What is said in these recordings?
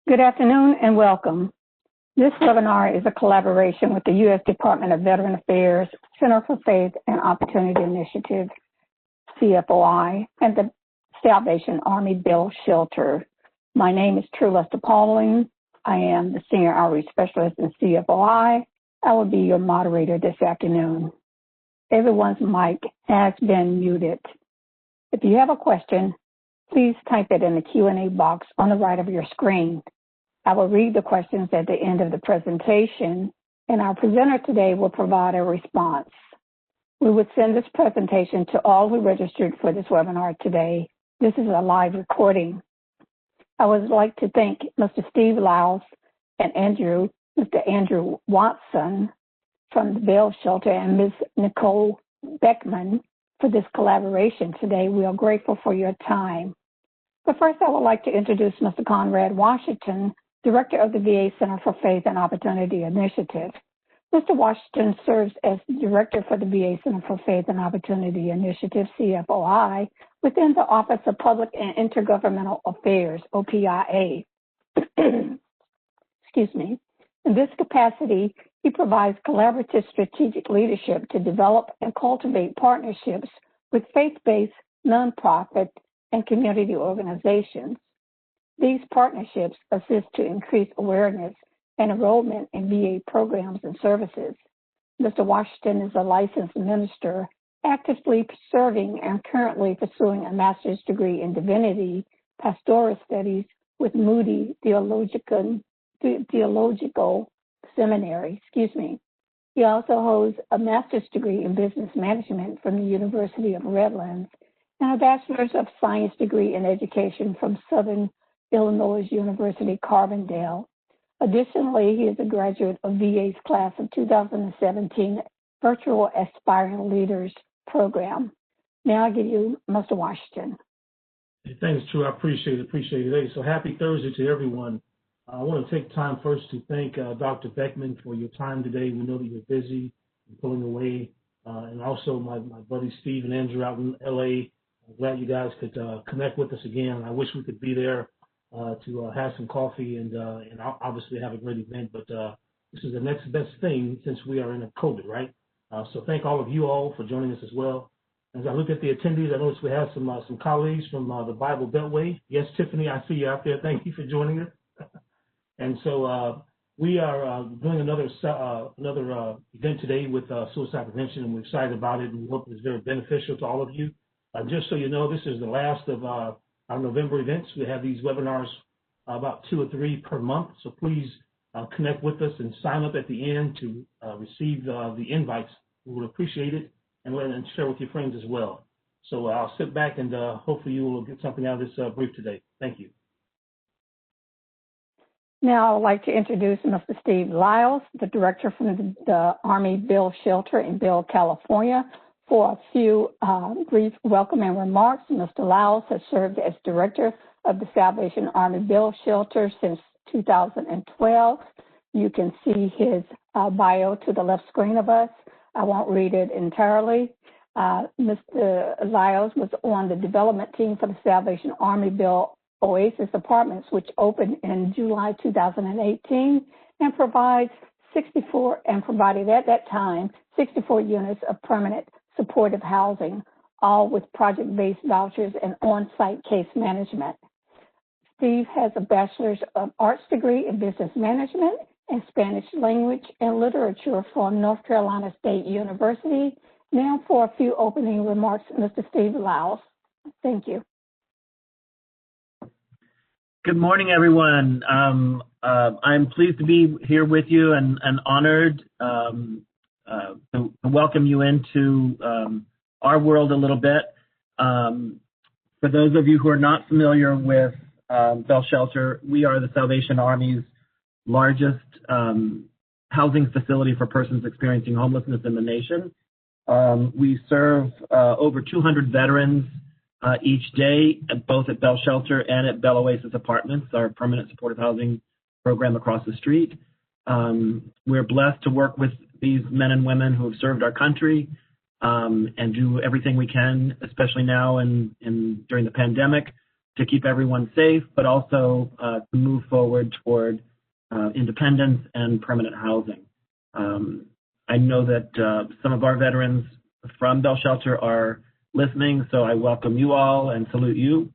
Good afternoon and welcome. This webinar is a collaboration with the U.S. Department of Veteran Affairs, Center for Faith and Opportunity Initiative, CFOI, and the Salvation Army Bill Shelter. My name is True Lester Pauling. I am the Senior Outreach Specialist in CFOI. I will be your moderator this afternoon. Everyone's mic has been muted. If you have a question, please type it in the Q&A box on the right of your screen. I will read the questions at the end of the presentation, and our presenter today will provide a response. We would send this presentation to all who registered for this webinar today. This is a live recording. I would like to thank Mr. Steve Lytle and Mr. Andrew Watson from the Bill Shelter and Ms. Nicole Bekman for this collaboration today. We are grateful for your time. But first, I would like to introduce Mr. Conrad Washington, Director of the VA Center for Faith and Opportunity Initiative. Mr. Washington serves as Director for the VA Center for Faith and Opportunity Initiative, CFOI, within the Office of Public and Intergovernmental Affairs, OPIA. Excuse me. In this capacity, he provides collaborative strategic leadership to develop and cultivate partnerships with faith-based, nonprofit, and community organizations. These partnerships assist to increase awareness and enrollment in VA programs and services. Mr. Washington is a licensed minister, actively serving and currently pursuing a master's degree in divinity, pastoral studies with Moody Theological Seminary. He also holds a master's degree in business management from the University of Redlands and a bachelor's of science degree in education from Southern Illinois University, Carbondale. Additionally, he is a graduate of VA's class of 2017 Virtual Aspiring Leaders Program. Now I give you Mr. Washington. Hey, thanks, True. I appreciate it. Hey, so happy Thursday to everyone. I want to take time first to thank Dr. Bekman for your time today. We know that you're busy and pulling away, and also my buddies Steve and Andrew out in LA. I'm glad you guys could connect with us again. I wish we could be there to have some coffee and obviously have a great event, but this is the next best thing since we are in a COVID, right? So thank all of you all for joining us as well. As I look at the attendees, I notice we have some colleagues from the Bible Beltway. Yes, Tiffany, I see you out there. Thank you for joining us. And so we are doing another event today with suicide prevention, and we're excited about it, and we hope it's very beneficial to all of you. Just so you know, this is the last of our November events. We have these webinars about 2 or 3 per month, so please connect with us and sign up at the end to receive the invites. We would appreciate it, and share with your friends as well. So I'll sit back and hopefully you will get something out of this brief today. Thank you. Now I would like to introduce Mr. Steve Lyles, the Director from the Army Bill Shelter in Bill, California, for a few brief welcoming remarks. Mr. Lyles has served as Director of the Salvation Army Bill Shelter since 2012. You can see his bio to the left screen of us. I won't read it entirely. Mr. Lyles was on the development team for the Salvation Army Bill Oasis Apartments, which opened in July 2018 and provided at that time 64 units of permanent supportive housing, all with project-based vouchers and on-site case management. Steve has a Bachelor's of Arts degree in business management and Spanish language and literature from North Carolina State University. Now for a few opening remarks, Mr. Steve Lyles. Thank you. Good morning, everyone. I'm pleased to be here with you and honored to welcome you into our world a little bit. For those of you who are not familiar with Bell Shelter, we are the Salvation Army's largest housing facility for persons experiencing homelessness in the nation. We serve over 200 veterans each day, both at Bell Shelter and at Bell Oasis Apartments, our permanent supportive housing program across the street. We're blessed to work with these men and women who have served our country and do everything we can, especially now and during the pandemic, to keep everyone safe, but also to move forward toward independence and permanent housing. I know that some of our veterans from Bell Shelter are listening, so I welcome you all and salute you.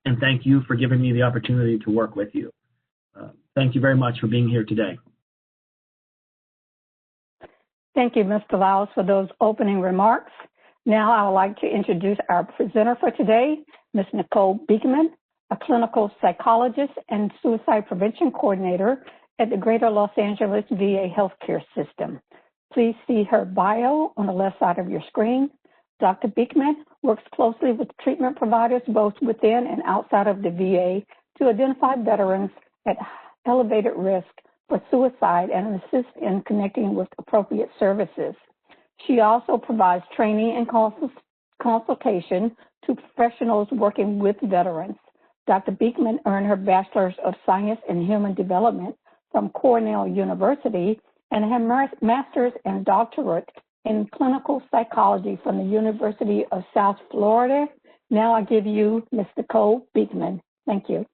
And thank you for giving me the opportunity to work with you. Thank you very much for being here today. Thank you, Mr. Lyles, for those opening remarks. Now I would like to introduce our presenter for today, Ms. Nicole Bekman, a clinical psychologist and suicide prevention coordinator at the Greater Los Angeles VA Healthcare System. Please see her bio on the left side of your screen. Dr. Bekman works closely with treatment providers both within and outside of the VA to identify veterans at elevated risk for suicide and assist in connecting with appropriate services. She also provides training and consultation to professionals working with veterans. Dr. Bekman earned her Bachelor's of Science in Human Development from Cornell University and her Master's and Doctorate in Clinical Psychology from the University of South Florida. Now I give you Ms. Nicole Bekman. Thank you.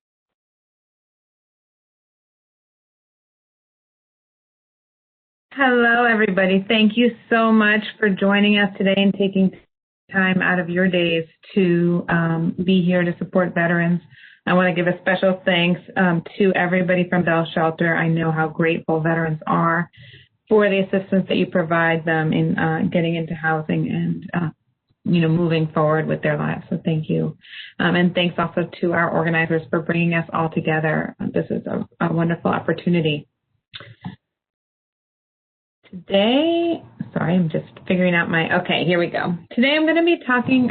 Hello, everybody. Thank you so much for joining us today and taking time out of your days to be here to support veterans. I want to give a special thanks to everybody from Bell Shelter. I know how grateful veterans are for the assistance that you provide them in getting into housing and moving forward with their lives. So thank you. And thanks also to our organizers for bringing us all together. This is a wonderful opportunity. Today, sorry, I'm just figuring out okay, here we go. Today I'm going to be talking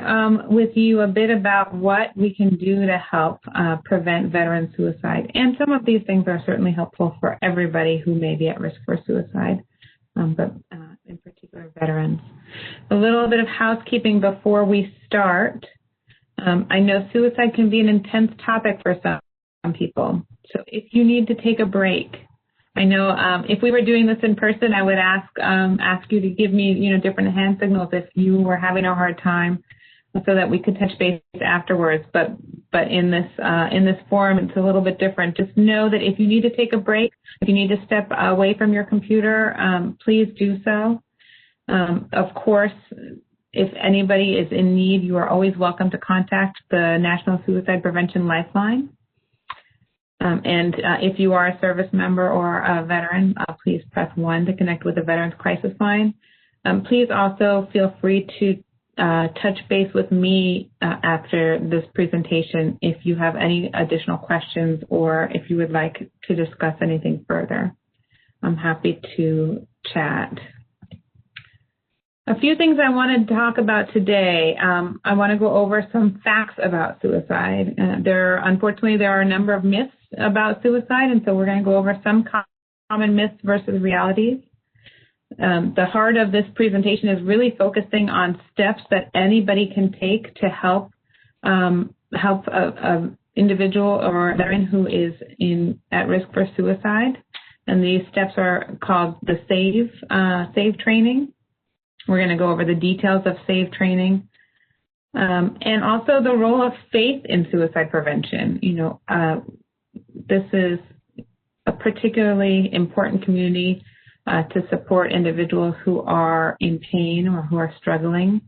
with you a bit about what we can do to help prevent veteran suicide. And some of these things are certainly helpful for everybody who may be at risk for suicide, but in particular veterans. A little bit of housekeeping before we start. I know suicide can be an intense topic for some people. So if you need to take a break, I know if we were doing this in person, I would ask you to give me, different hand signals if you were having a hard time, so that we could touch base afterwards. But in this forum, it's a little bit different. Just know that if you need to take a break, if you need to step away from your computer, please do so. Of course, if anybody is in need, you are always welcome to contact the National Suicide Prevention Lifeline. And if you are a service member or a veteran, please press 1 to connect with the Veterans Crisis Line. Please also feel free to touch base with me after this presentation if you have any additional questions or if you would like to discuss anything further. I'm happy to chat. A few things I want to talk about today. I want to go over some facts about suicide. Unfortunately, there are a number of myths about suicide, and so we're going to go over some common myths versus realities. The heart of this presentation is really focusing on steps that anybody can take to help an individual or a veteran who is at risk for suicide. And these steps are called the SAVE training. We're going to go over the details of SAVE training. And also the role of faith in suicide prevention. This is a particularly important community to support individuals who are in pain or who are struggling.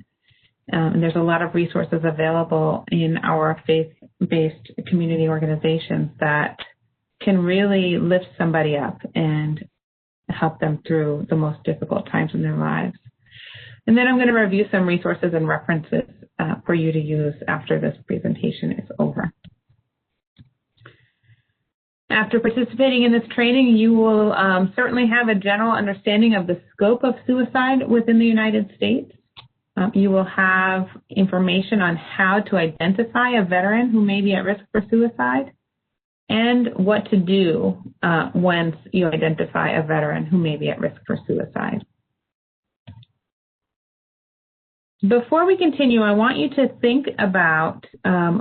And there's a lot of resources available in our faith-based community organizations that can really lift somebody up and help them through the most difficult times in their lives. And then I'm going to review some resources and references for you to use after this presentation is over. After participating in this training, you will certainly have a general understanding of the scope of suicide within the United States. You will have information on how to identify a veteran who may be at risk for suicide and what to do once you identify a veteran who may be at risk for suicide. Before we continue, I want you to think about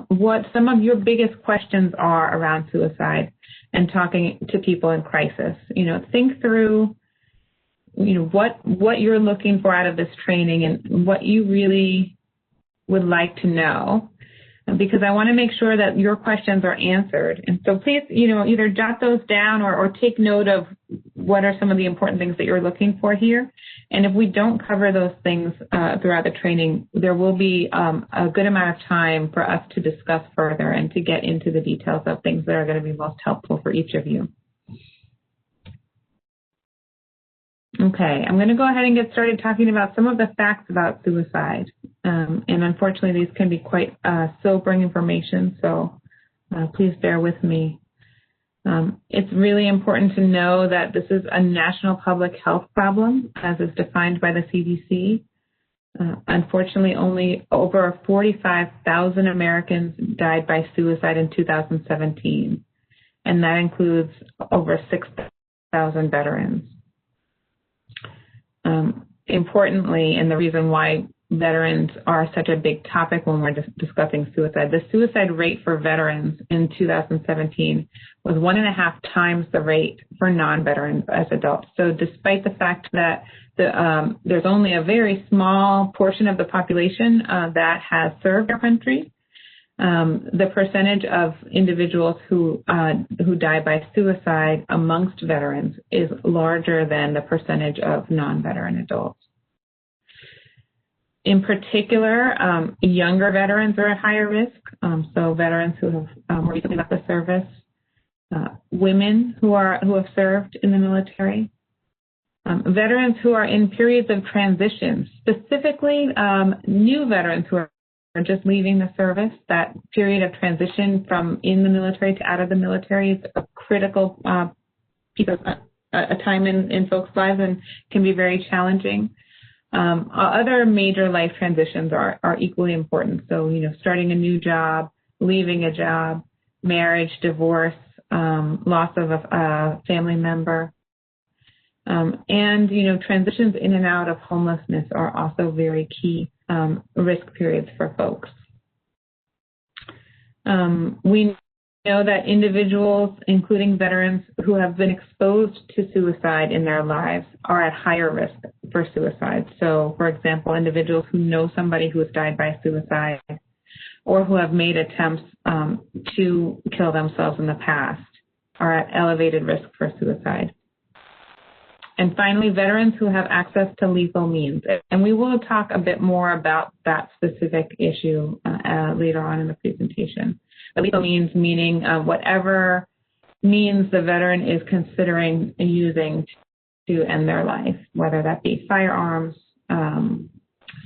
what some of your biggest questions are around suicide and talking to people in crisis. Think through, what you're looking for out of this training and what you really would like to know. because I want to make sure that your questions are answered. And so please, either jot those down or take note of what are some of the important things that you're looking for here. And if we don't cover those things throughout the training, there will be a good amount of time for us to discuss further and to get into the details of things that are going to be most helpful for each of you. Okay, I'm going to go ahead and get started talking about some of the facts about suicide. And unfortunately, these can be quite sobering information, so please bear with me. It's really important to know that this is a national public health problem, as is defined by the CDC. Unfortunately, only over 45,000 Americans died by suicide in 2017, and that includes over 6,000 veterans. Importantly, and the reason why veterans are such a big topic when we're discussing suicide, the suicide rate for veterans in 2017 was 1.5 times the rate for non-veterans as adults. So despite the fact that there's only a very small portion of the population that has served our country, the percentage of individuals who die by suicide amongst veterans is larger than the percentage of non-veteran adults. In particular, younger veterans are at higher risk, so veterans who have recently left the service, women who have served in the military, veterans who are in periods of transition, specifically new veterans who are just leaving the service. That period of transition from in the military to out of the military is a critical piece of a time in folks' lives and can be very challenging. Other major life transitions are equally important. So, starting a new job, leaving a job, marriage, divorce, loss of a family member, and, transitions in and out of homelessness are also very key risk periods for folks. We know that individuals, including veterans who have been exposed to suicide in their lives, are at higher risk for suicide. So, for example, individuals who know somebody who has died by suicide or who have made attempts to kill themselves in the past are at elevated risk for suicide. And finally, veterans who have access to lethal means. And we will talk a bit more about that specific issue later on in the presentation. But lethal means meaning whatever means the veteran is considering using to end their life, whether that be firearms,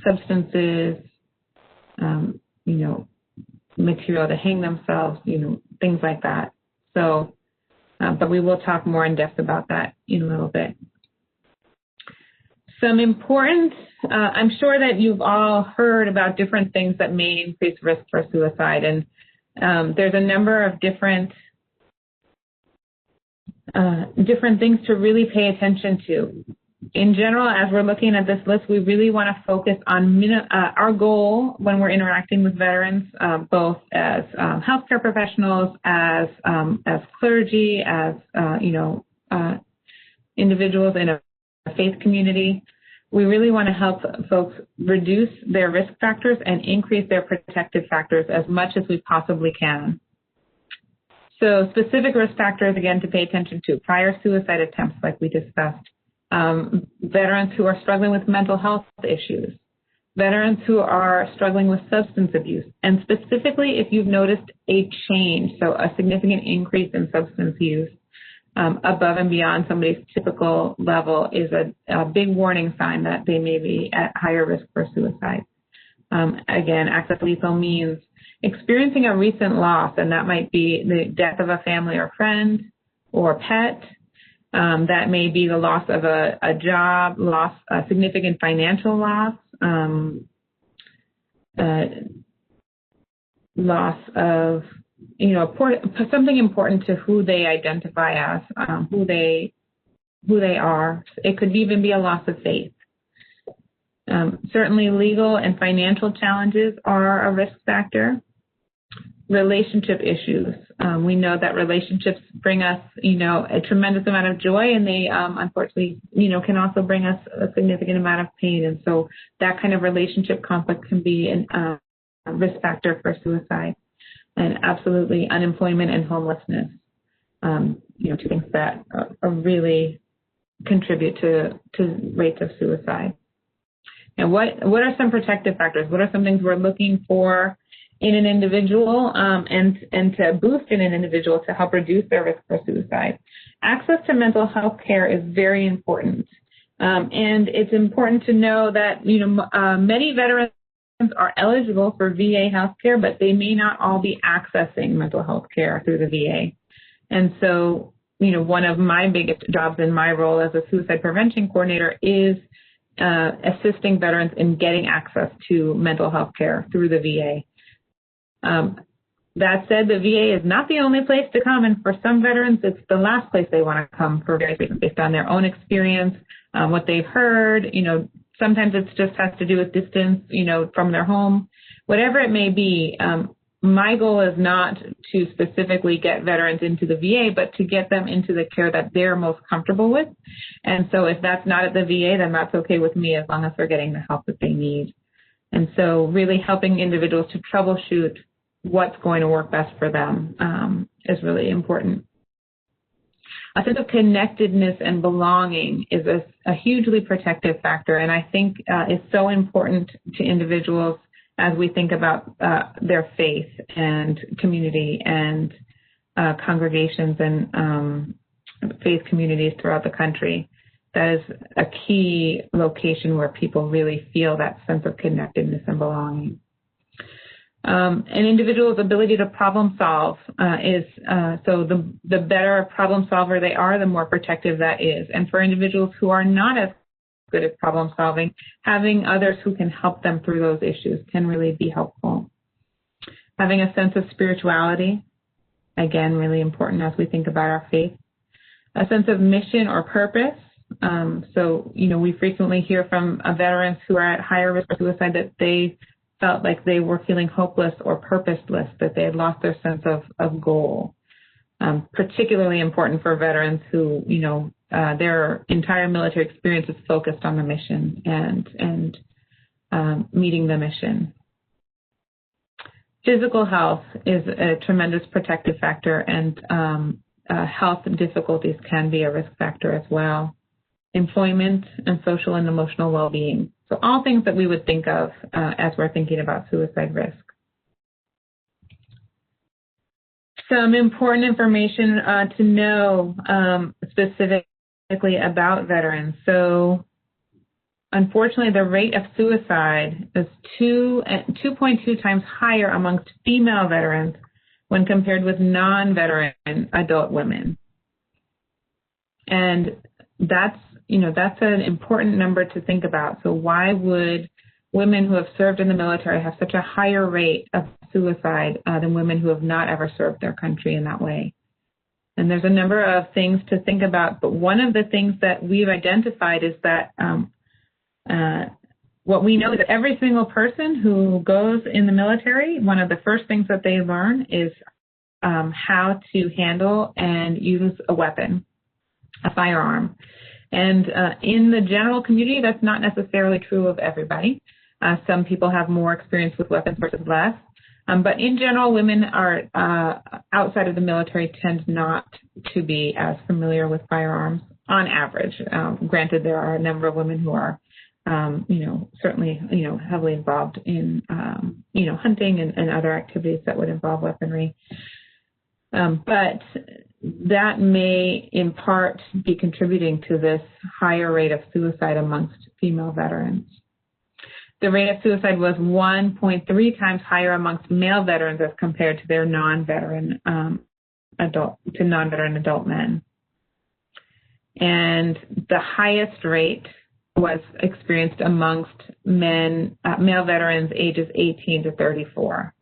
substances, material to hang themselves, things like that. So, but we will talk more in depth about that in a little bit. Some important, I'm sure that you've all heard about different things that may increase risk for suicide, and there's a number of different things to really pay attention to. In general, as we're looking at this list, we really want to focus on our goal when we're interacting with veterans, both as healthcare professionals, as clergy, as individuals in a faith community. We really want to help folks reduce their risk factors and increase their protective factors as much as we possibly can. So specific risk factors, again, to pay attention to: prior suicide attempts, like we discussed, veterans who are struggling with mental health issues, veterans who are struggling with substance abuse, and specifically if you've noticed a change, so a significant increase in substance use, above and beyond somebody's typical level is a big warning sign that they may be at higher risk for suicide. Again, access to lethal means experiencing a recent loss, and that might be the death of a family or friend or pet. That may be the loss of a job, a significant financial loss, loss of something important to who they identify as, who they are. It could even be a loss of faith. Certainly legal and financial challenges are a risk factor. Relationship issues. We know that relationships bring us, a tremendous amount of joy, and they unfortunately, can also bring us a significant amount of pain. And so that kind of relationship conflict can be risk factor for suicide, and absolutely unemployment and homelessness. Two things that really contribute to rates of suicide. And what are some protective factors? What are some things we're looking for in an individual and to boost in an individual to help reduce their risk for suicide? Access to mental health care is very important. And it's important to know that, many veterans are eligible for VA health care, but they may not all be accessing mental health care through the VA. And so, one of my biggest jobs in my role as a suicide prevention coordinator is assisting veterans in getting access to mental health care through the VA. That said, the VA is not the only place to come, and for some veterans, it's the last place they want to come for various reasons based on their own experience, what they've heard. Sometimes it just has to do with distance, from their home, whatever it may be. My goal is not to specifically get veterans into the VA, but to get them into the care that they're most comfortable with. And so if that's not at the VA, then that's okay with me as long as they're getting the help that they need. And so really helping individuals to troubleshoot what's going to work best for them is really important. A sense of connectedness and belonging is a hugely protective factor, and I think is so important to individuals as we think about their faith and community and congregations and faith communities throughout the country. That is a key location where people really feel that sense of connectedness and belonging. An individual's ability to problem solve is, so the better problem solver they are, the more protective that is. And for individuals who are not as good at problem solving, having others who can help them through those issues can really be helpful. Having a sense of spirituality, again, really important as we think about our faith. A sense of mission or purpose. We frequently hear from veterans who are at higher risk for suicide that they felt like they were feeling hopeless or purposeless, that they had lost their sense of goal. Particularly important for veterans who, their entire military experience is focused on the mission and meeting the mission. Physical health is a tremendous protective factor, and health difficulties can be a risk factor as well. Employment and social and emotional well-being. So all things that we would think of as we're thinking about suicide risk. Some important information to know specifically about veterans. So unfortunately, the rate of suicide is 2.2 times higher amongst female veterans when compared with non-veteran adult women. And that's an important number to think about. So why would women who have served in the military have such a higher rate of suicide than women who have not ever served their country in that way? And there's a number of things to think about, but one of the things that we've identified is that what we know is that every single person who goes in the military, one of the first things that they learn is how to handle and use a weapon, a firearm. And in the general community, that's not necessarily true of everybody. Some people have more experience with weapons versus less. But in general, women are outside of the military tend not to be as familiar with firearms on average. Granted, there are a number of women who are, certainly, heavily involved in, hunting and other activities that would involve weaponry. But that may in part be contributing to this higher rate of suicide amongst female veterans. The rate of suicide was 1.3 times higher amongst male veterans as compared to their non-veteran adult men. And the highest rate was experienced amongst male veterans ages 18 to 34.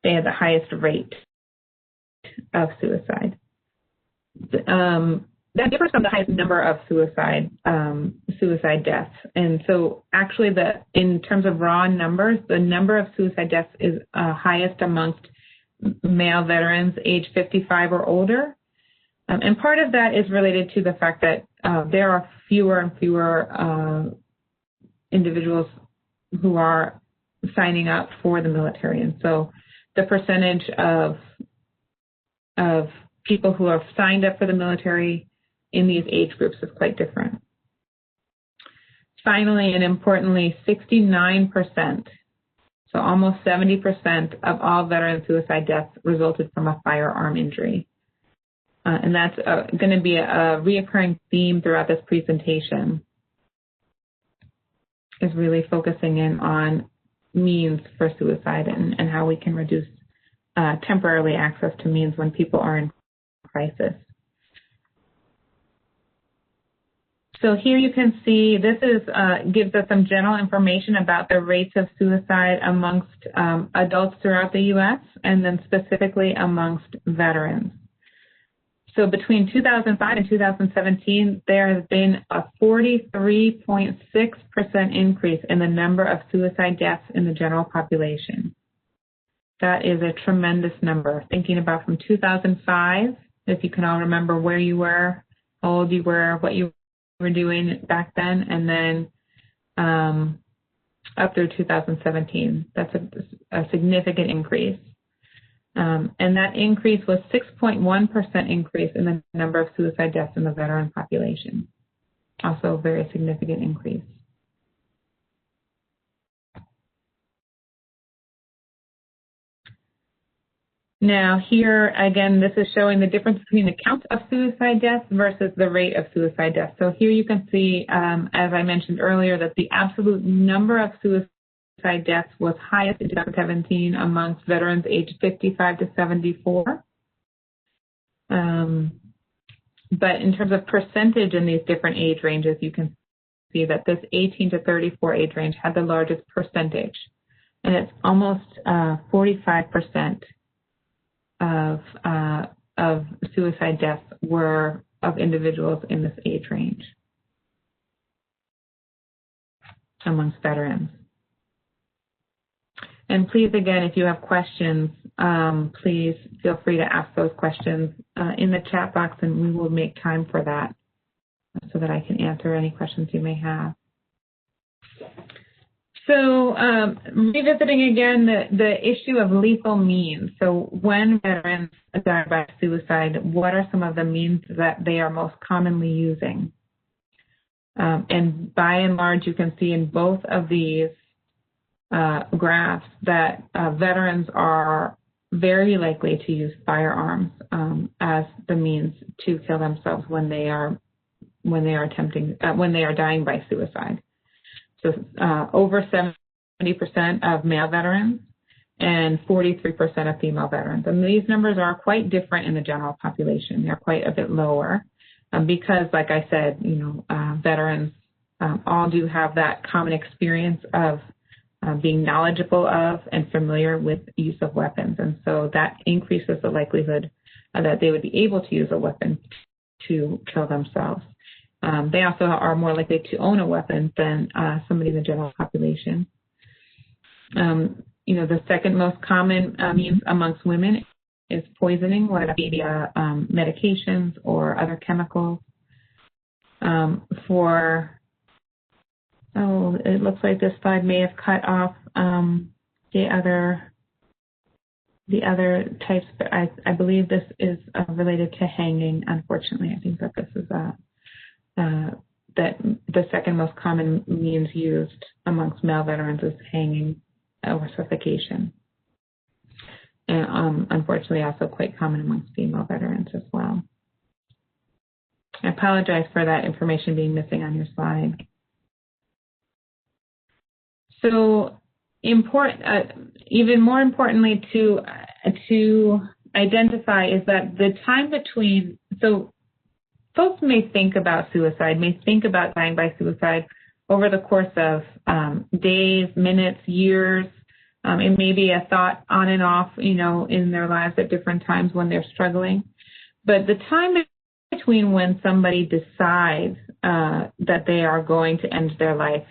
They had the highest rate of suicide. That differs from the highest number of suicide deaths. And so actually in terms of raw numbers, the number of suicide deaths is highest amongst male veterans age 55 or older. And part of that is related to the fact that there are fewer and fewer individuals who are signing up for the military. And so the percentage of people who have signed up for the military in these age groups is quite different. Finally, and importantly, 69%, so almost 70% of all veteran suicide deaths resulted from a firearm injury. And that's going to be a reoccurring theme throughout this presentation, is really focusing in on means for suicide and how we can reduce temporarily access to means when people are in crisis. So here you can see this is gives us some general information about the rates of suicide amongst adults throughout the U.S. and then specifically amongst veterans. So between 2005 and 2017, there has been a 43.6% increase in the number of suicide deaths in the general population. That is a tremendous number. Thinking about from 2005, if you can all remember where you were, how old you were, what you were doing back then, and then up through 2017. That's a significant increase. And that increase was 6.1% increase in the number of suicide deaths in the veteran population. Also a very significant increase. Now here, again, this is showing the difference between the count of suicide deaths versus the rate of suicide deaths. So here you can see, as I mentioned earlier, that the absolute number of suicide deaths was highest in 2017 amongst veterans aged 55 to 74. But in terms of percentage in these different age ranges, you can see that this 18 to 34 age range had the largest percentage. And it's almost 45% of suicide deaths were of individuals in this age range amongst veterans. And please, again, if you have questions, please feel free to ask those questions in the chat box, and we will make time for that so that I can answer any questions you may have. So revisiting again the issue of lethal means. So when veterans die by suicide, what are some of the means that they are most commonly using? And by and large, you can see in both of these graphs that veterans are very likely to use firearms as the means to kill themselves when they are dying by suicide. So over 70% of male veterans and 43% of female veterans. And these numbers are quite different in the general population. They're quite a bit lower because, like I said, veterans all do have that common experience of being knowledgeable of and familiar with use of weapons. And so that increases the likelihood that they would be able to use a weapon to kill themselves. They also are more likely to own a weapon than somebody in the general population. The second most common means amongst women is poisoning, whether it be via medications or other chemicals. It looks like this slide may have cut off the other types, but I believe this is related to hanging. Unfortunately, I think that this is that the second most common means used amongst male veterans is hanging or suffocation. And unfortunately also quite common amongst female veterans as well. I apologize for that information being missing on your slide. So even more importantly to identify is that the time between, so folks may think about suicide, may think about dying by suicide over the course of days, minutes, years. It may be a thought on and off, in their lives at different times when they're struggling. But the time between when somebody decides that they are going to end their life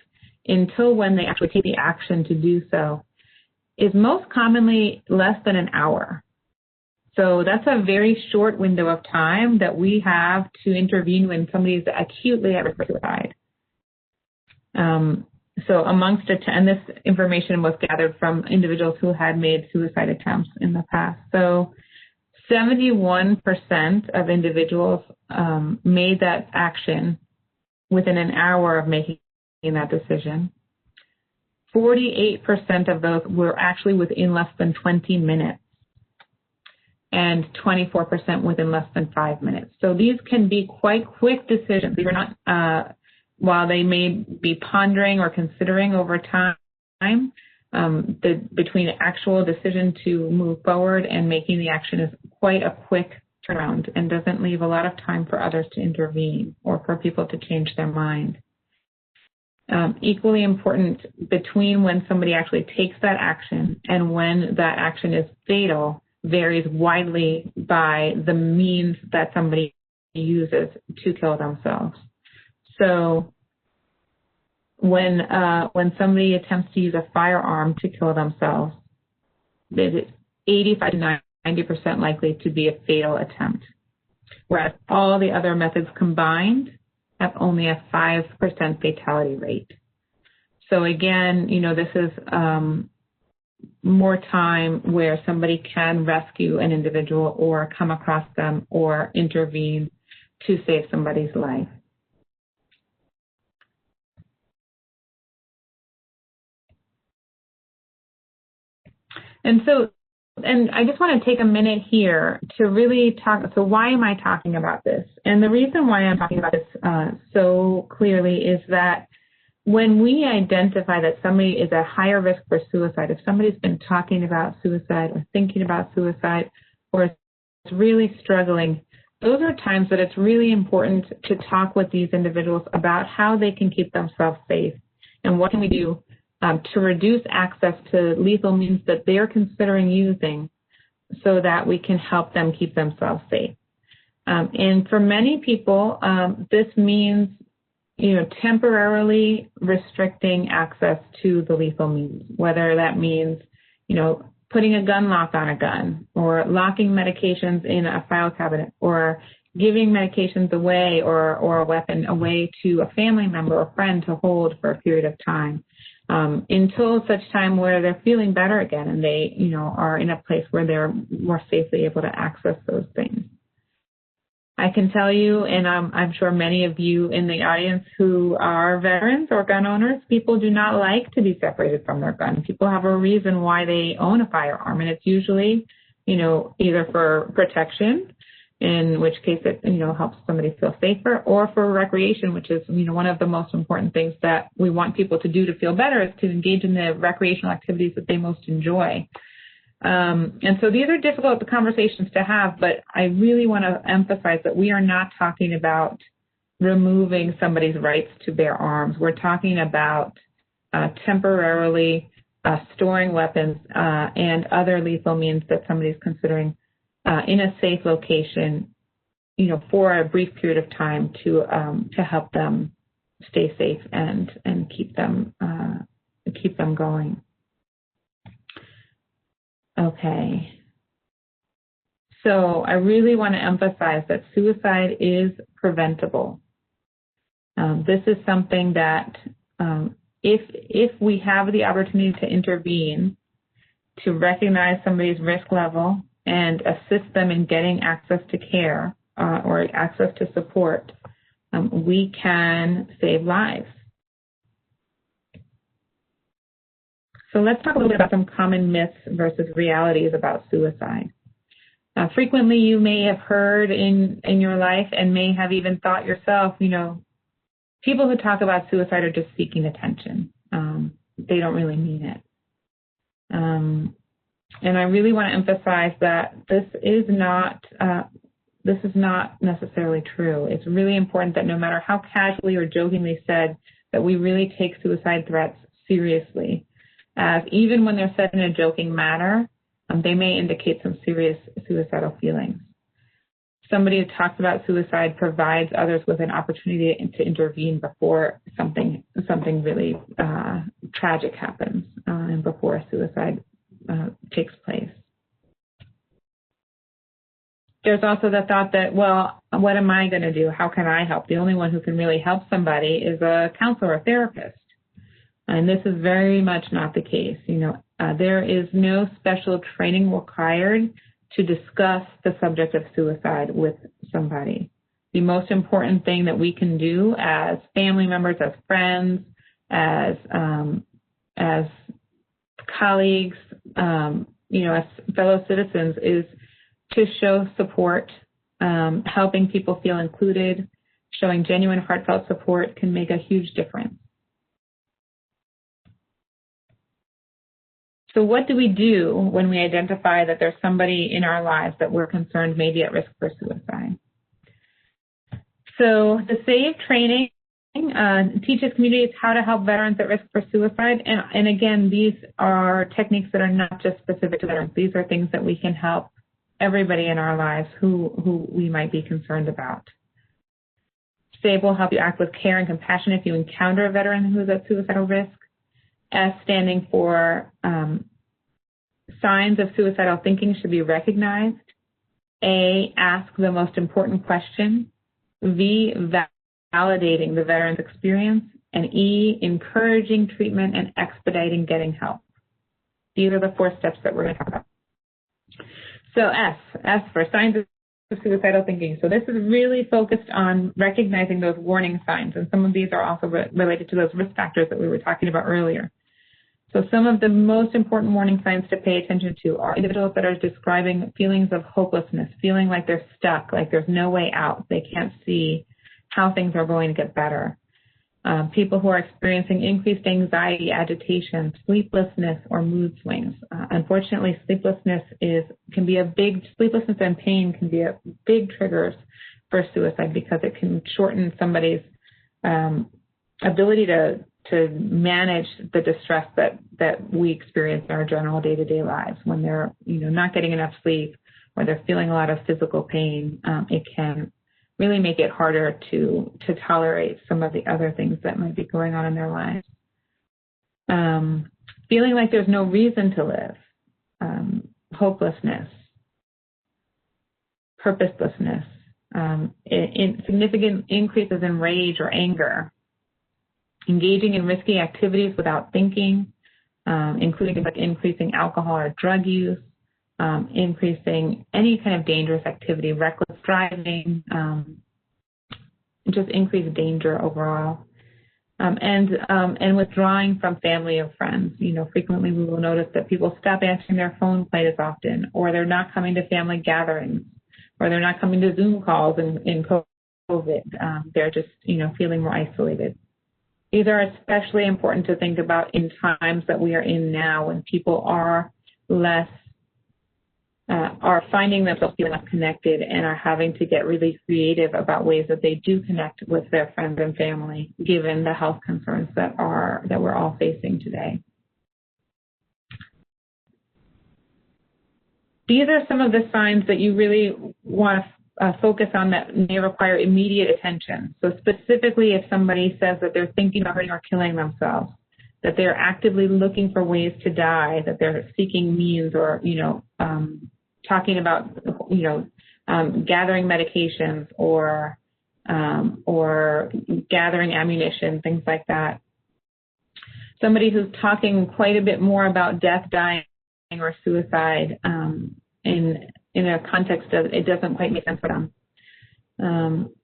until when they actually take the action to do so is most commonly less than an hour. So that's a very short window of time that we have to intervene when somebody is acutely at risk of suicide. So and this information was gathered from individuals who had made suicide attempts in the past. So 71% of individuals made that action within an hour of making that decision. 48% of those were actually within less than 20 minutes, and 24% within less than 5 minutes. So these can be quite quick decisions. These are not, while they may be pondering or considering over time, between the actual decision to move forward and making the action is quite a quick turnaround and doesn't leave a lot of time for others to intervene or for people to change their mind. Equally important, between when somebody actually takes that action and when that action is fatal varies widely by the means that somebody uses to kill themselves. So when somebody attempts to use a firearm to kill themselves, it's 85 to 90% likely to be a fatal attempt, whereas all the other methods combined have only a 5% fatality rate. So again, this is more time where somebody can rescue an individual or come across them or intervene to save somebody's life. And I just want to take a minute here to really talk. So why am I talking about this? And the reason why I'm talking about this so clearly is that when we identify that somebody is at higher risk for suicide, if somebody's been talking about suicide or thinking about suicide or is really struggling, those are times that it's really important to talk with these individuals about how they can keep themselves safe and what can we do to reduce access to lethal means that they're considering using so that we can help them keep themselves safe. And for many people, this means, temporarily restricting access to the lethal means, whether that means, putting a gun lock on a gun or locking medications in a file cabinet or giving medications away or a weapon away to a family member or friend to hold for a period of time. Until such time where they're feeling better again and they, are in a place where they're more safely able to access those things. I can tell you, and I'm sure many of you in the audience who are veterans or gun owners, people do not like to be separated from their gun. People have a reason why they own a firearm, and it's usually, either for protection, in which case it, helps somebody feel safer, or for recreation, which is, one of the most important things that we want people to do to feel better is to engage in the recreational activities that they most enjoy. And so these are difficult conversations to have, but I really want to emphasize that we are not talking about removing somebody's rights to bear arms. We're talking about temporarily storing weapons and other lethal means that somebody's considering in a safe location, for a brief period of time to help them stay safe and keep them going. Okay. So I really want to emphasize that suicide is preventable. This is something that if we have the opportunity to intervene, to recognize somebody's risk level and assist them in getting access to care or access to support, we can save lives. So let's talk a little bit about some common myths versus realities about suicide. Frequently, you may have heard in your life and may have even thought yourself, people who talk about suicide are just seeking attention. They don't really mean it. And I really want to emphasize that this is not necessarily true. It's really important that no matter how casually or jokingly said, that we really take suicide threats seriously. As even when they're said in a joking manner, they may indicate some serious suicidal feelings. Somebody who talks about suicide provides others with an opportunity to intervene before something really tragic happens and before a suicide takes place. There's also the thought that, well, what am I going to do? How can I help? The only one who can really help somebody is a counselor or therapist. And this is very much not the case. There is no special training required to discuss the subject of suicide with somebody. The most important thing that we can do as family members, as friends, as colleagues, as fellow citizens, is to show support. Helping people feel included, showing genuine heartfelt support can make a huge difference. So what do we do when we identify that there's somebody in our lives that we're concerned may be at risk for suicide? So the SAVE training teaches communities how to help veterans at risk for suicide. And again, these are techniques that are not just specific to veterans. These are things that we can help everybody in our lives who we might be concerned about. SAVE will help you act with care and compassion if you encounter a veteran who is at suicidal risk. S standing for signs of suicidal thinking should be recognized. A, ask the most important question. V, validating the veteran's experience. And E, encouraging treatment and expediting getting help. These are the 4 steps that we're going to talk about. So S for signs of suicidal thinking. So this is really focused on recognizing those warning signs, and some of these are also related to those risk factors that we were talking about earlier. So some of the most important warning signs to pay attention to are individuals that are describing feelings of hopelessness, feeling like they're stuck, like there's no way out, they can't see how things are going to get better. People who are experiencing increased anxiety, agitation, sleeplessness, or mood swings. Unfortunately, sleeplessness and pain can be a big triggers for suicide because it can shorten somebody's ability to manage the distress that we experience in our general day-to-day lives. When they're not getting enough sleep or they're feeling a lot of physical pain, it can really make it harder to tolerate some of the other things that might be going on in their lives. Feeling like there's no reason to live, hopelessness, purposelessness, significant increases in rage or anger, engaging in risky activities without thinking, including things like increasing alcohol or drug use, increasing any kind of dangerous activity, reckless driving, just increased danger overall, and withdrawing from family or friends. Frequently we will notice that people stop answering their phone quite as often, or they're not coming to family gatherings, or they're not coming to Zoom calls in COVID. They're just, feeling more isolated. These are especially important to think about in times that we are in now, when people are finding themselves feeling less connected and are having to get really creative about ways that they do connect with their friends and family, given the health concerns that we're all facing today. These are some of the signs that you really want to focus on that may require immediate attention. So specifically, if somebody says that they're thinking about hurting or killing themselves, that they're actively looking for ways to die, that they're seeking means, or talking about gathering medications or gathering ammunition, things like that. Somebody who's talking quite a bit more about death, dying, or suicide in a context of it doesn't quite make sense for them.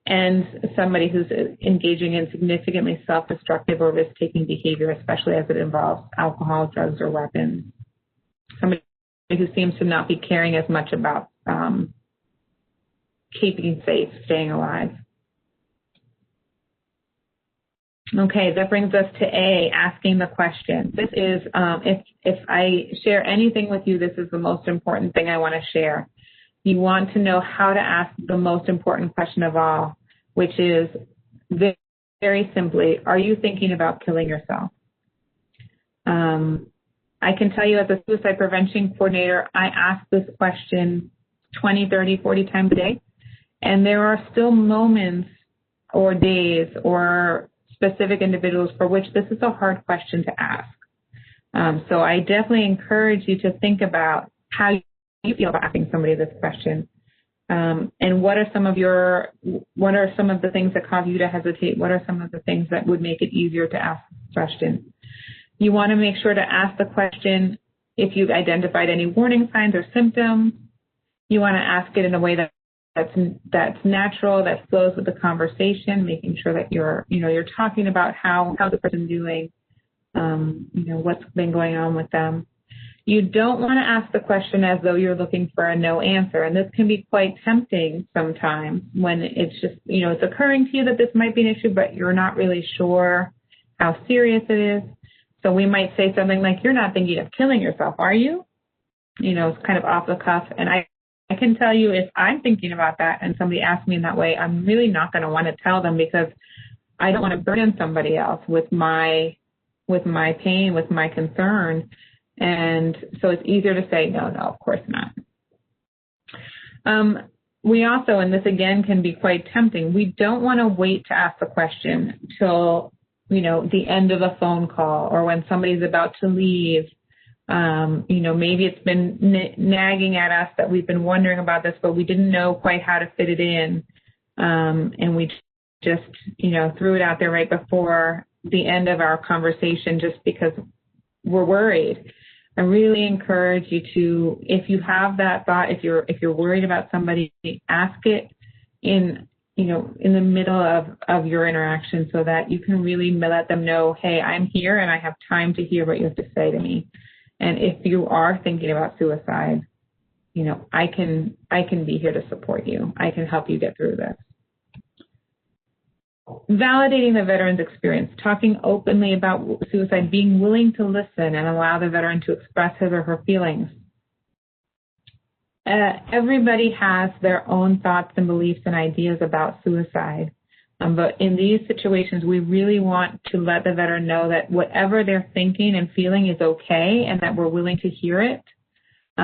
And somebody who's engaging in significantly self-destructive or risk-taking behavior, especially as it involves alcohol, drugs, or weapons. Somebody who seems to not be caring as much about keeping safe, staying alive. Okay, that brings us to A, asking the question. This is, if I share anything with you, this is the most important thing I want to share. You want to know how to ask the most important question of all, which is very simply, are you thinking about killing yourself? I can tell you as a suicide prevention coordinator, I ask this question 20, 30, 40 times a day. And there are still moments or days or specific individuals for which this is a hard question to ask. So I definitely encourage you to think about how you feel about asking somebody this question. And what are some of the things that cause you to hesitate? What are some of the things that would make it easier to ask this question? You want to make sure to ask the question if you've identified any warning signs or symptoms. You want to ask it in a way that's natural, that flows with the conversation, making sure that you're talking about how's the person doing, what's been going on with them. You don't want to ask the question as though you're looking for a no answer, and this can be quite tempting sometimes when it's just, it's occurring to you that this might be an issue, but you're not really sure how serious it is. So we might say something like, "You're not thinking of killing yourself, are you?" It's kind of off the cuff, and I can tell you if I'm thinking about that and somebody asks me in that way, I'm really not going to want to tell them because I don't want to burden somebody else with my pain, with my concern. And so it's easier to say, no, of course not. We also, and this again can be quite tempting, we don't want to wait to ask the question till, the end of a phone call or when somebody's about to leave. Maybe it's been nagging at us that we've been wondering about this, but we didn't know quite how to fit it in. And we just, threw it out there right before the end of our conversation just because we're worried. I really encourage you to, if you have that thought, if you're worried about somebody, ask it in the middle of your interaction so that you can really let them know, hey, I'm here and I have time to hear what you have to say to me. And if you are thinking about suicide, I can be here to support you. I can help you get through this. Validating the veteran's experience, talking openly about suicide, being willing to listen and allow the veteran to express his or her feelings. Everybody has their own thoughts and beliefs and ideas about suicide. But in these situations, we really want to let the veteran know that whatever they're thinking and feeling is okay and that we're willing to hear it,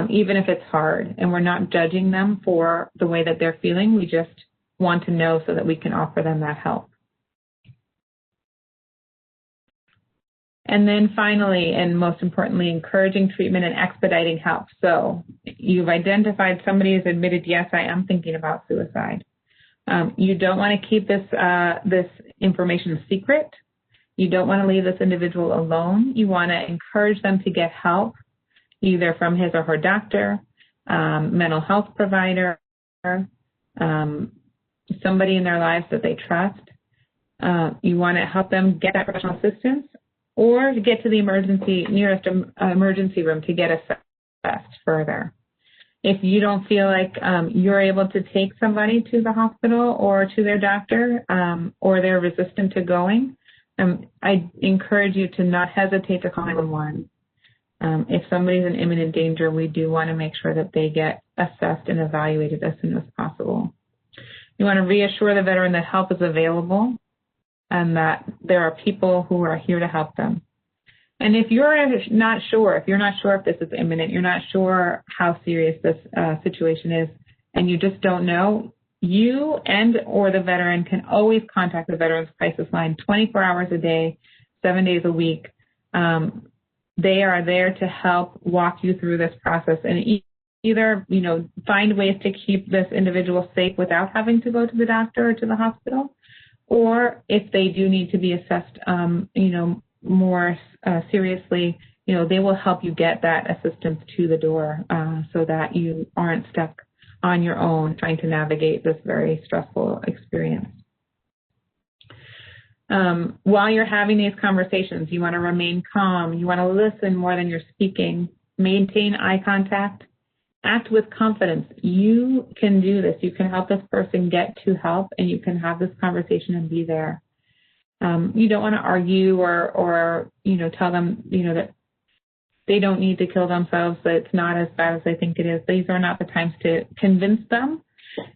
even if it's hard. And we're not judging them for the way that they're feeling. We just want to know so that we can offer them that help. And then finally, and most importantly, encouraging treatment and expediting help. So you've identified somebody has admitted, yes, I am thinking about suicide. You don't want to keep this information secret. You don't want to leave this individual alone. You want to encourage them to get help, either from his or her doctor, mental health provider, somebody in their lives that they trust. You want to help them get that professional assistance or to get to the nearest emergency room to get assessed further. If you don't feel like you're able to take somebody to the hospital or to their doctor or they're resistant to going, I encourage you to not hesitate to call 911. If somebody's in imminent danger, we do want to make sure that they get assessed and evaluated as soon as possible. You want to reassure the veteran that help is available and that there are people who are here to help them. And if you're not sure if this is imminent, you're not sure how serious this situation is, and you just don't know, you and or the veteran can always contact the Veterans Crisis Line 24 hours a day, 7 days a week. They are there to help walk you through this process and either, find ways to keep this individual safe without having to go to the doctor or to the hospital, or if they do need to be assessed, more seriously, they will help you get that assistance to the door so that you aren't stuck on your own trying to navigate this very stressful experience. While you're having these conversations, you want to remain calm. You want to listen more than you're speaking. Maintain eye contact. Act with confidence. You can do this. You can help this person get to help, and you can have this conversation and be there. You don't want to argue or tell them, that they don't need to kill themselves, that it's not as bad as they think it is. These are not the times to convince them.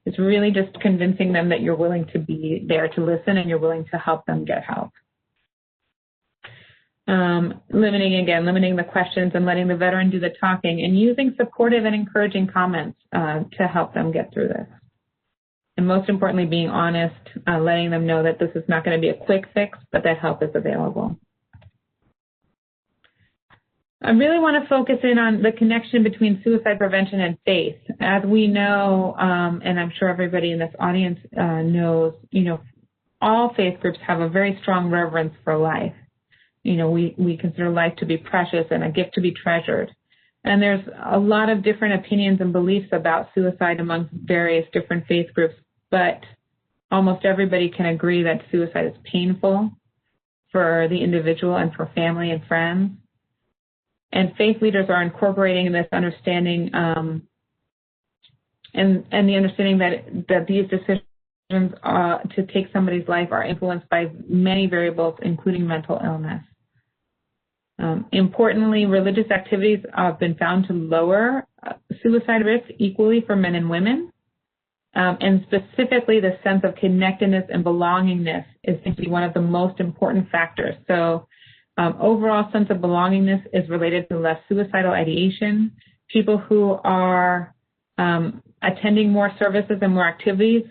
It's really just convincing them that you're willing to be there to listen and you're willing to help them get help. Limiting the questions and letting the veteran do the talking and using supportive and encouraging comments to help them get through this. And most importantly, being honest, letting them know that this is not going to be a quick fix, but that help is available. I really want to focus in on the connection between suicide prevention and faith. As we know, and I'm sure everybody in this audience knows, all faith groups have a very strong reverence for life. we consider life to be precious and a gift to be treasured. And there's a lot of different opinions and beliefs about suicide among various different faith groups, but almost everybody can agree that suicide is painful for the individual and for family and friends. And faith leaders are incorporating this understanding and the understanding that these decisions to take somebody's life are influenced by many variables, including mental illness. Importantly, religious activities have been found to lower suicide risk equally for men and women. And specifically, the sense of connectedness and belongingness is going to be one of the most important factors. So overall sense of belongingness is related to less suicidal ideation. People who are attending more services and more activities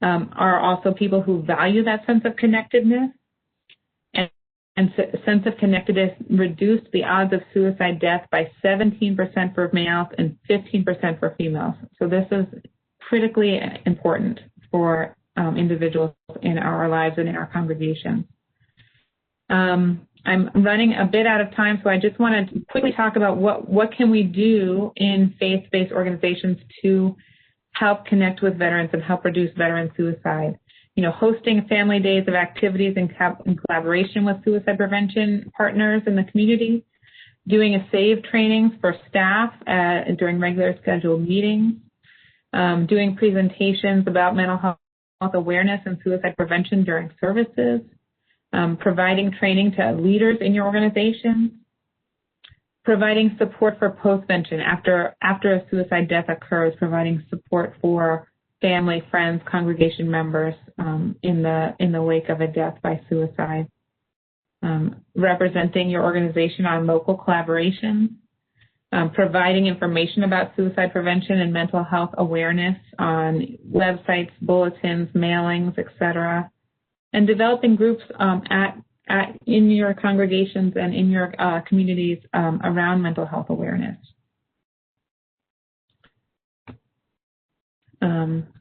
are also people who value that sense of connectedness. And sense of connectedness reduced the odds of suicide death by 17% for males and 15% for females. So this is critically important for individuals in our lives and in our congregations. I'm running a bit out of time, so I just want to quickly talk about what can we do in faith-based organizations to help connect with veterans and help reduce veteran suicide. Hosting family days of activities in collaboration with suicide prevention partners in the community, doing a SAVE trainings for staff during regular scheduled meetings, doing presentations about mental health awareness and suicide prevention during services, providing training to leaders in your organization, providing support for postvention after a suicide death occurs, providing support for family, friends, congregation members in the wake of a death by suicide, representing your organization on local collaborations, providing information about suicide prevention and mental health awareness on websites, bulletins, mailings, etc., and developing groups in your congregations and in your communities around mental health awareness.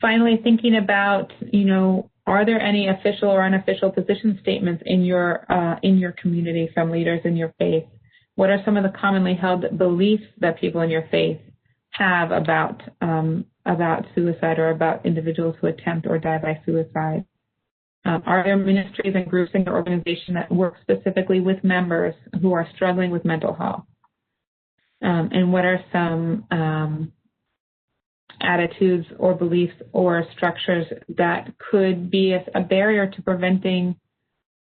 Finally, thinking about, are there any official or unofficial position statements in your community from leaders in your faith? What are some of the commonly held beliefs that people in your faith have about suicide or about individuals who attempt or die by suicide? Are there ministries and groups in your organization that work specifically with members who are struggling with mental health? And what are some attitudes or beliefs or structures that could be a barrier to preventing,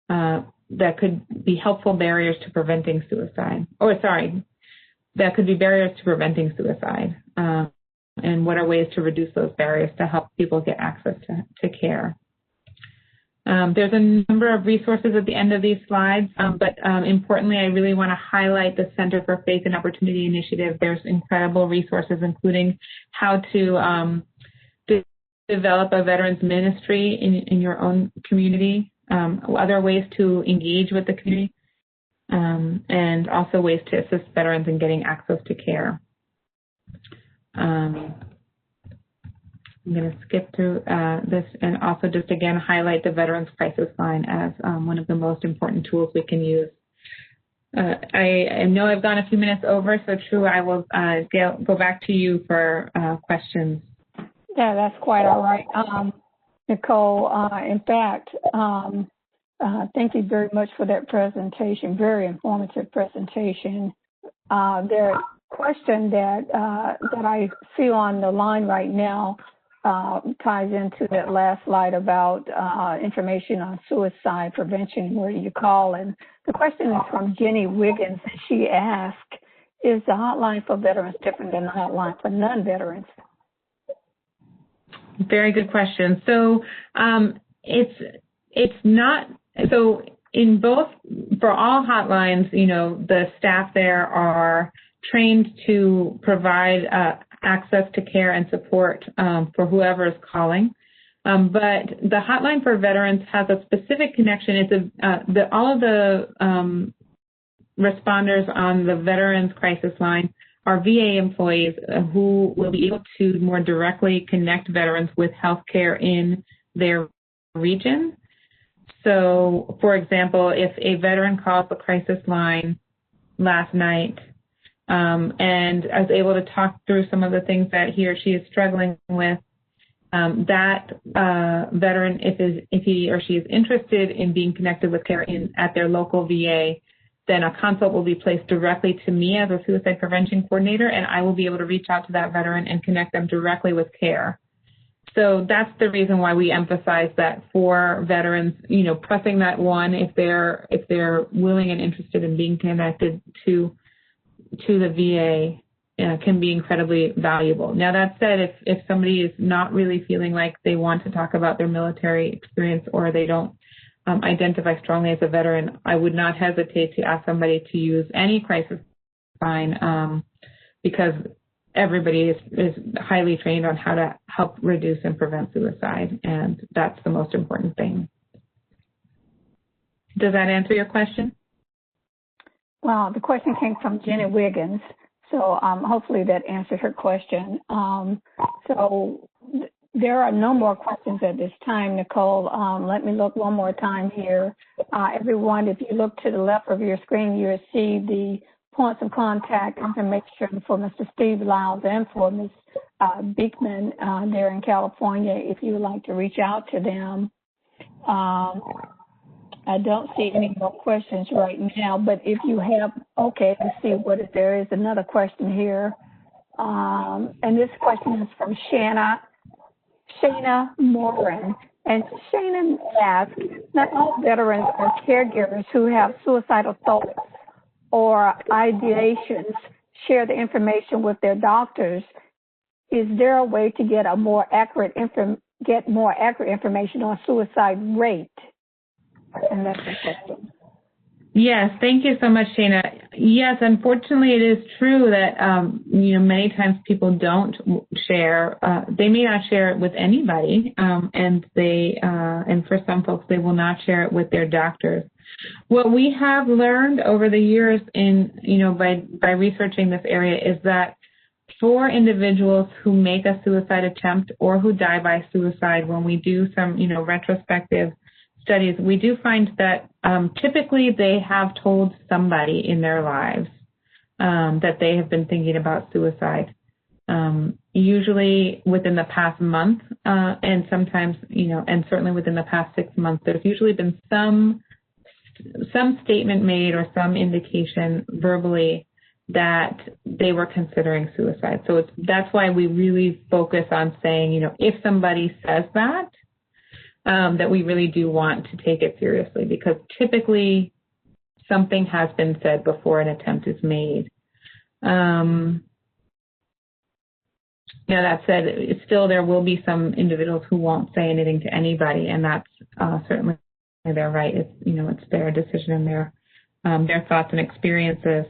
that could be helpful barriers to preventing suicide? That could be barriers to preventing suicide. And what are ways to reduce those barriers to help people get access to care? There's a number of resources at the end of these slides, but importantly, I really want to highlight the Center for Faith and Opportunity Initiative. There's incredible resources, including how to develop a veterans ministry in your own community, other ways to engage with the community, and also ways to assist veterans in getting access to care. I'm going to skip through this and also just again highlight the Veterans Crisis Line as one of the most important tools we can use. I know I've gone a few minutes over, so True, I will go back to you for questions. Yeah, that's quite all right. Nicole, in fact, thank you very much for that presentation, very informative presentation. There's a question that I see on the line right now ties into that last slide about information on suicide prevention, where you call. And the question is from Jenny Wiggins. She asked, is the hotline for veterans different than the hotline for non-veterans? Very good question. So it's not, so in both, for all hotlines, the staff there are trained to provide access to care and support for whoever is calling. But the hotline for veterans has a specific connection. It's all of the responders on the Veterans Crisis Line are VA employees who will be able to more directly connect veterans with health care in their region. So, for example, if a veteran calls the crisis line last night and I was able to talk through some of the things that he or she is struggling with, that veteran, if he or she is interested in being connected with care at their local VA, then a consult will be placed directly to me as a suicide prevention coordinator, and I will be able to reach out to that veteran and connect them directly with care. So that's the reason why we emphasize that for veterans, pressing that one if they're willing and interested in being connected to the VA can be incredibly valuable. Now that said, if somebody is not really feeling like they want to talk about their military experience or they don't identify strongly as a veteran, I would not hesitate to ask somebody to use any crisis line because everybody is highly trained on how to help reduce and prevent suicide, and that's the most important thing. Does that answer your question? Well, the question came from Jenny Wiggins, so hopefully that answered her question. There are no more questions at this time, Nicole. Let me look one more time here. Everyone, if you look to the left of your screen, you'll see the points of contact information for Mr. Steve Lyles and for Ms. Bekman there in California, if you would like to reach out to them. I don't see any more questions right now, but if you have, okay, let's see what if there is another question here. And this question is from Shana Morin. And Shana asks, not all veterans or caregivers who have suicidal thoughts or ideations share the information with their doctors. Is there a way to get more accurate information on suicide rate? And that's the question. Yes, thank you so much, Shana. Yes, unfortunately, it is true that many times people don't share. They may not share it with anybody, and for some folks, they will not share it with their doctors. What we have learned over the years by researching this area is that for individuals who make a suicide attempt or who die by suicide, when we do some retrospective studies, we do find that typically they have told somebody in their lives that they have been thinking about suicide, usually within the past month, and sometimes, and certainly within the past 6 months. There's usually been some statement made or some indication verbally that they were considering suicide. So that's why we really focus on saying, if somebody says that we really do want to take it seriously, because typically something has been said before an attempt is made. Now that said, still there will be some individuals who won't say anything to anybody, and that's certainly their right. It's their decision and their thoughts and experiences.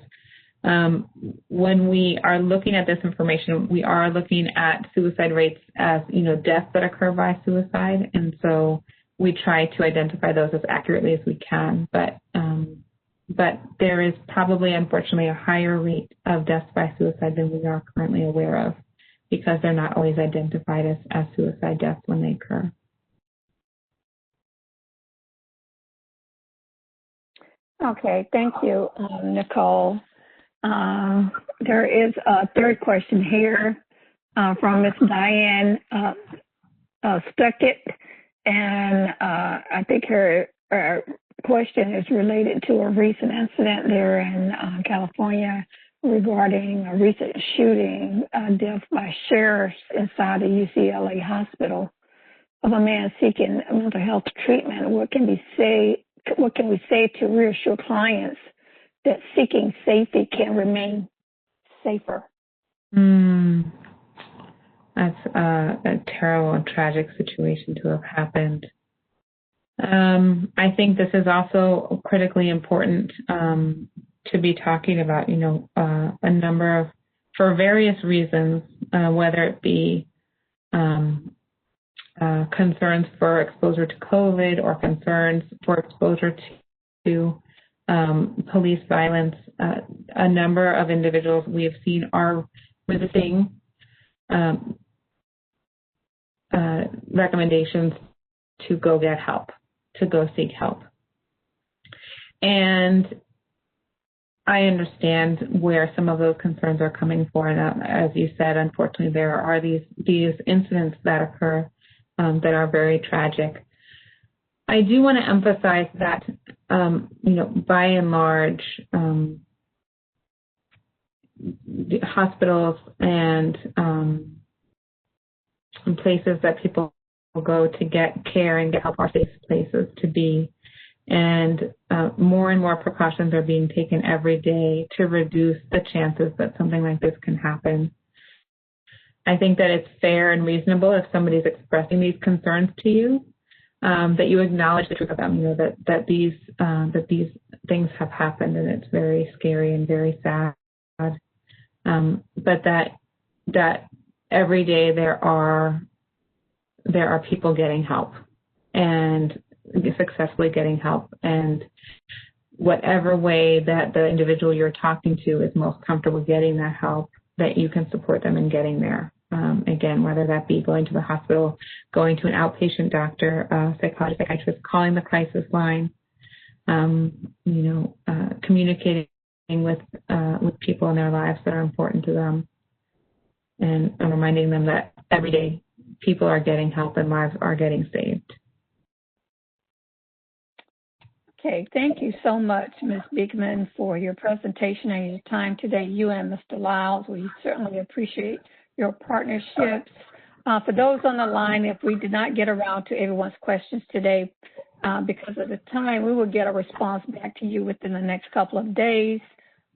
When we are looking at this information, we are looking at suicide rates as, deaths that occur by suicide. And so we try to identify those as accurately as we can. But there is probably, unfortunately, a higher rate of deaths by suicide than we are currently aware of, because they're not always identified as suicide deaths when they occur. Okay, thank you, Nicole. There is a third question here from Ms. Diane Stuckett, and I think her question is related to a recent incident there in California regarding a recent shooting death by sheriffs inside a UCLA hospital of a man seeking mental health treatment. What can we say to reassure clients that seeking safety can remain safer? That's a terrible and tragic situation to have happened. I think this is also critically important to be talking about, a number of, for various reasons, whether it be concerns for exposure to COVID or concerns for exposure to police violence. A number of individuals we have seen are resisting recommendations to go get help. to go seek help. And I understand where some of those concerns are coming from. And as you said, unfortunately, there are these incidents that occur that are very tragic. I do want to emphasize that, by and large, the hospitals and places that people go to get care and get help are safe places to be. And more and more precautions are being taken every day to reduce the chances that something like this can happen. I think that it's fair and reasonable if somebody's expressing these concerns to you, that you acknowledge the truth of them, that these things have happened, and it's very scary and very sad. But that every day there are people getting help and successfully getting help, and whatever way that the individual you're talking to is most comfortable getting that help, that you can support them in getting there. Again, whether that be going to the hospital, going to an outpatient doctor, psychologist, psychiatrist, calling the crisis line, communicating with people in their lives that are important to them, and reminding them that every day people are getting help and lives are getting saved. Okay, thank you so much, Ms. Bekman, for your presentation and your time today. You and Mr. Lyles, we certainly appreciate your partnerships. For those on the line, if we did not get around to everyone's questions today, because of the time, we will get a response back to you within the next couple of days.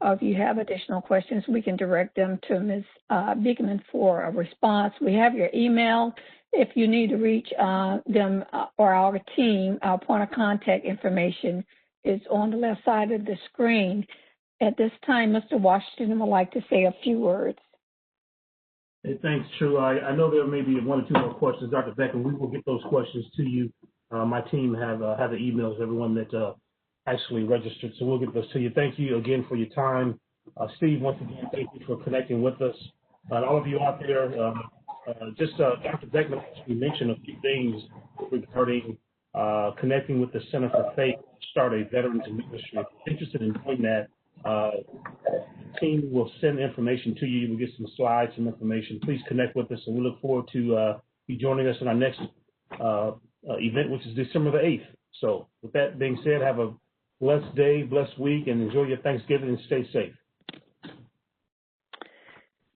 If you have additional questions, we can direct them to Ms. Bekman for a response. We have your email. If you need to reach them or our team, our point of contact information is on the left side of the screen. At this time, Mr. Washington would like to say a few words. Hey, thanks, True. I know there may be one or two more questions, Dr. Bekman. We will get those questions to you. My team have the emails of everyone that actually registered, so we'll get those to you. Thank you again for your time. Steve, once again, thank you for connecting with us. All of you out there, Dr. Bekman actually mentioned a few things regarding connecting with the Center for Faith to start a Veterans Ministry. If you're interested in doing that, the team will send information to you. We'll get some slides, some information. Please connect with us, and we look forward to you joining us in our next event, which is December the 8th. So with that being said, have a blessed day, blessed week, and enjoy your Thanksgiving and stay safe.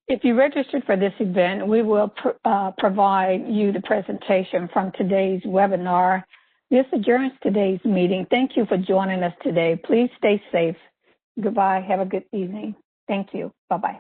If you registered for this event, we will provide you the presentation from today's webinar. This adjourns today's meeting. Thank you for joining us today. Please stay safe. Goodbye. Have a good evening. Thank you. Bye-bye.